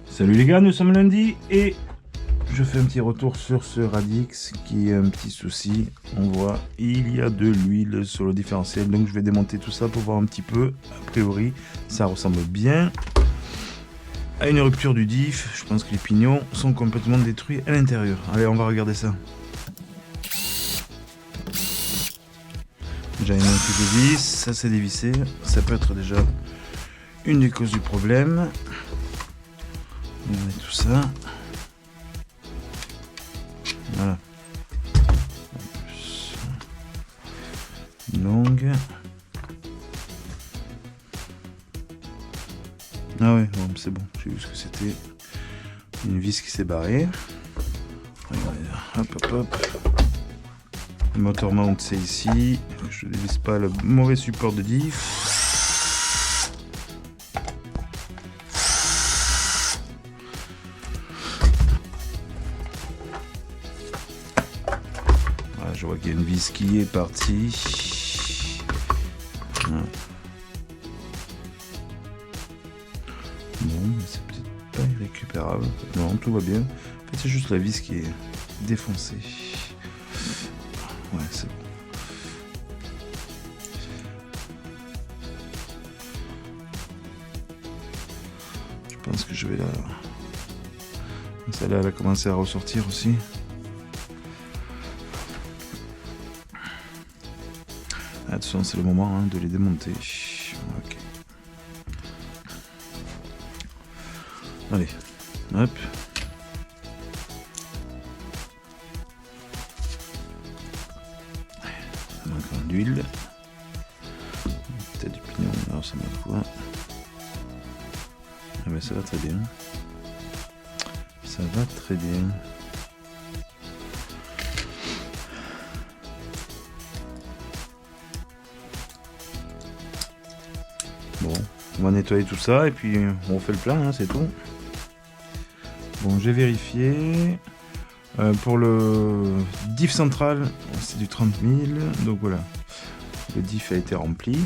Salut les gars, nous sommes lundi et je fais un petit retour sur ce Radix qui a un petit souci. On voit, il y a de l'huile sur le différentiel, donc je vais démonter tout ça pour voir un petit peu. A priori, ça ressemble bien à une rupture du diff. Je pense que les pignons sont complètement détruits à l'intérieur. Allez, on va regarder ça. Déjà il manque de vis, ça c'est dévissé. Ça peut être déjà une des causes du problème. On met tout ça. Voilà. Longue. Ah ouais, bon, c'est bon. J'ai vu ce que c'était. Une vis qui s'est barrée. Regardez, hop hop hop. Le moteur mount c'est ici. Je ne dévisse pas le mauvais support de diff. Je vois qu'il y a une vis qui est partie. Voilà. Bon, mais c'est peut-être pas irrécupérable. Non, tout va bien. En fait, c'est juste la vis qui est défoncée. Ouais, c'est bon. Je pense que je vais la... Celle-là, elle a commencé à ressortir aussi. Attention, c'est le moment hein, de les démonter. Ok. Allez, hop. Encore d'huile. Peut-être du pignon, alors ça met quoi. Ah mais ça va très bien. Ça va très bien. Bon, on va nettoyer tout ça et puis on fait le plein, hein, c'est tout. Bon, j'ai vérifié. Pour le diff central, c'est du 30 000. Donc voilà, le diff a été rempli.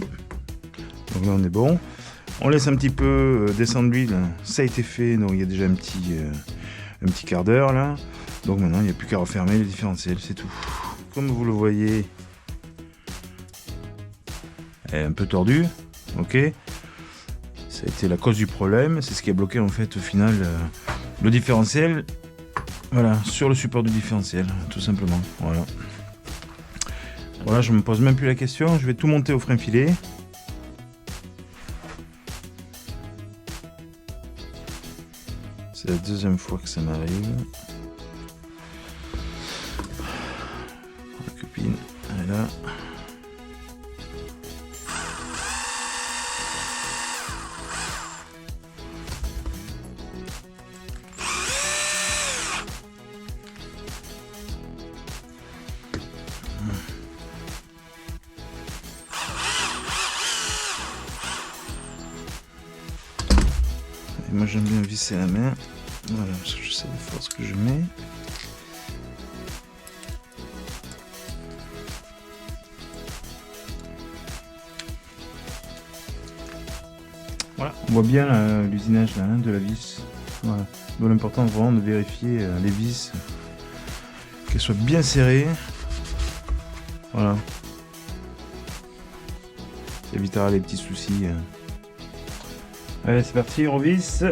Donc là, on est bon. On laisse un petit peu descendre l'huile. Ça a été fait, donc il y a déjà un petit quart d'heure là. Donc maintenant, il n'y a plus qu'à refermer le différentiel, c'est tout. Comme vous le voyez, elle est un peu tordue. Ok, ça a été la cause du problème, c'est ce qui a bloqué en fait au final le différentiel, voilà, sur le support du différentiel, tout simplement, voilà. Voilà, je me pose même plus la question, je vais tout monter au frein filet. C'est la deuxième fois que ça m'arrive. La copine, elle est là. Moi j'aime bien visser la main, voilà, parce que je sais la force que je mets. Voilà, on voit bien l'usinage là, hein, de la vis. Voilà. Donc l'important vraiment de vérifier les vis, qu'elles soient bien serrées. Voilà. Ça évitera les petits soucis. Allez, c'est parti, on revisse.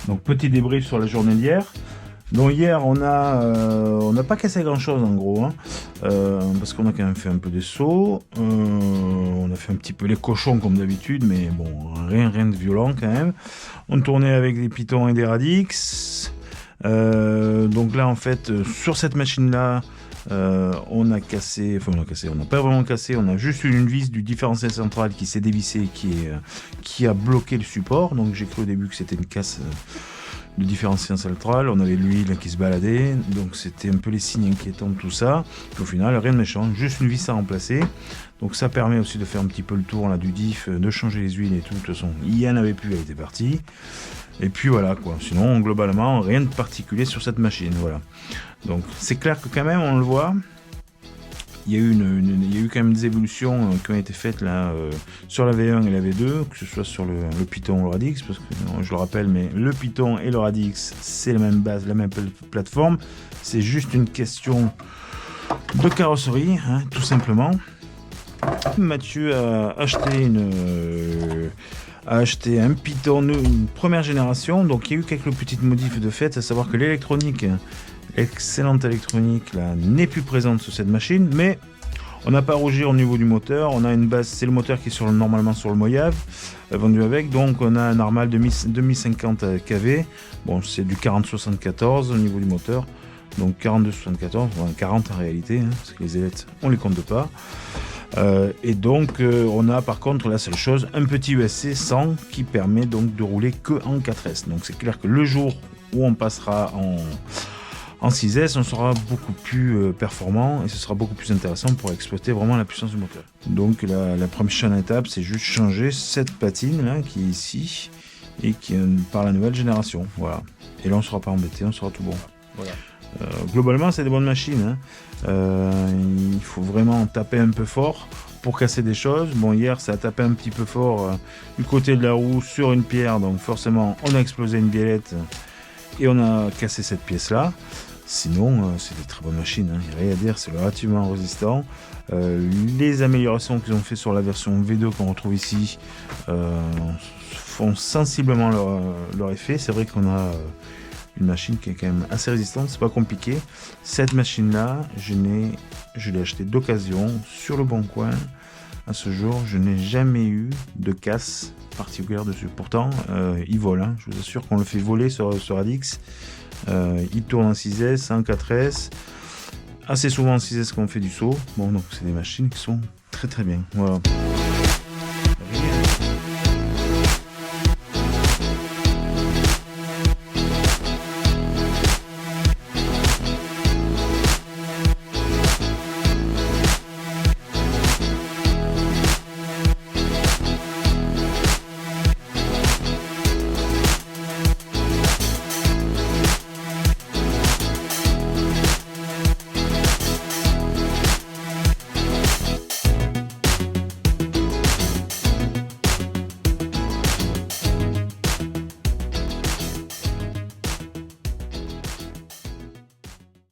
Donc petit débrief sur la journée d'hier. Donc hier on n'a pas cassé grand chose en gros, hein, parce qu'on a quand même fait un peu des sauts, on a fait un petit peu les cochons comme d'habitude, mais bon, rien de violent quand même. On tournait avec des pitons et des radix, Donc là en fait sur cette machine là on n'a pas vraiment cassé, on a juste une vis du différentiel central qui s'est dévissée, qui a bloqué le support. Donc j'ai cru au début que c'était une casse de différentiel central, on avait l'huile qui se baladait, donc c'était un peu les signes inquiétants de tout ça. Puis au final rien de méchant, juste une vis à remplacer. Donc ça permet aussi de faire un petit peu le tour là du diff, de changer les huiles et tout. De toute façon il n'y en avait plus, elle était partie. Et puis voilà quoi, sinon globalement rien de particulier sur cette machine, voilà. Donc c'est clair que quand même on le voit, il y a eu quand même des évolutions qui ont été faites là sur la V1 et la V2, que ce soit sur le Python ou le Radix, parce que je le rappelle, mais le Python et le Radix c'est la même base, la même plateforme, c'est juste une question de carrosserie, hein, tout simplement. Mathieu a acheté un Python une première génération, donc il y a eu quelques petites modifs de fait, à savoir que l'électronique, excellente électronique là, n'est plus présente sur cette machine, mais on n'a pas à rougir au niveau du moteur. On a une base, c'est le moteur qui est normalement sur le Moyave vendu avec, donc on a un normal 2050 kV, bon c'est du 4074 au niveau du moteur, donc 4274, enfin 40 en réalité, hein, parce que les ailettes on les compte pas. Et donc on a par contre la seule chose, un petit USC 100 qui permet donc de rouler que en 4S. Donc c'est clair que le jour où on passera en 6S, on sera beaucoup plus performant et ce sera beaucoup plus intéressant pour exploiter vraiment la puissance du moteur. Donc la prochaine étape, c'est juste changer cette patine là qui est ici et qui est par la nouvelle génération. Voilà. Et là on ne sera pas embêté, on sera tout bon. Voilà. Globalement c'est des bonnes machines, hein. Il faut vraiment taper un peu fort pour casser des choses. Bon, hier ça a tapé un petit peu fort du côté de la roue sur une pierre, donc forcément on a explosé une biellette et on a cassé cette pièce là. Sinon c'est des très bonnes machines, hein. Il n'y a rien à dire, c'est relativement résistant. Les améliorations qu'ils ont fait sur la version V2 qu'on retrouve ici font sensiblement leur effet. C'est vrai qu'on a une machine qui est quand même assez résistante, c'est pas compliqué. Cette machine là, je l'ai achetée d'occasion sur le bon coin. À ce jour, je n'ai jamais eu de casse particulière dessus. Pourtant, il vole, hein. Je vous assure qu'on le fait voler sur Radix. Il tourne en 6S, en 4S, assez souvent en 6S quand on fait du saut. Bon, donc c'est des machines qui sont très très bien. Voilà.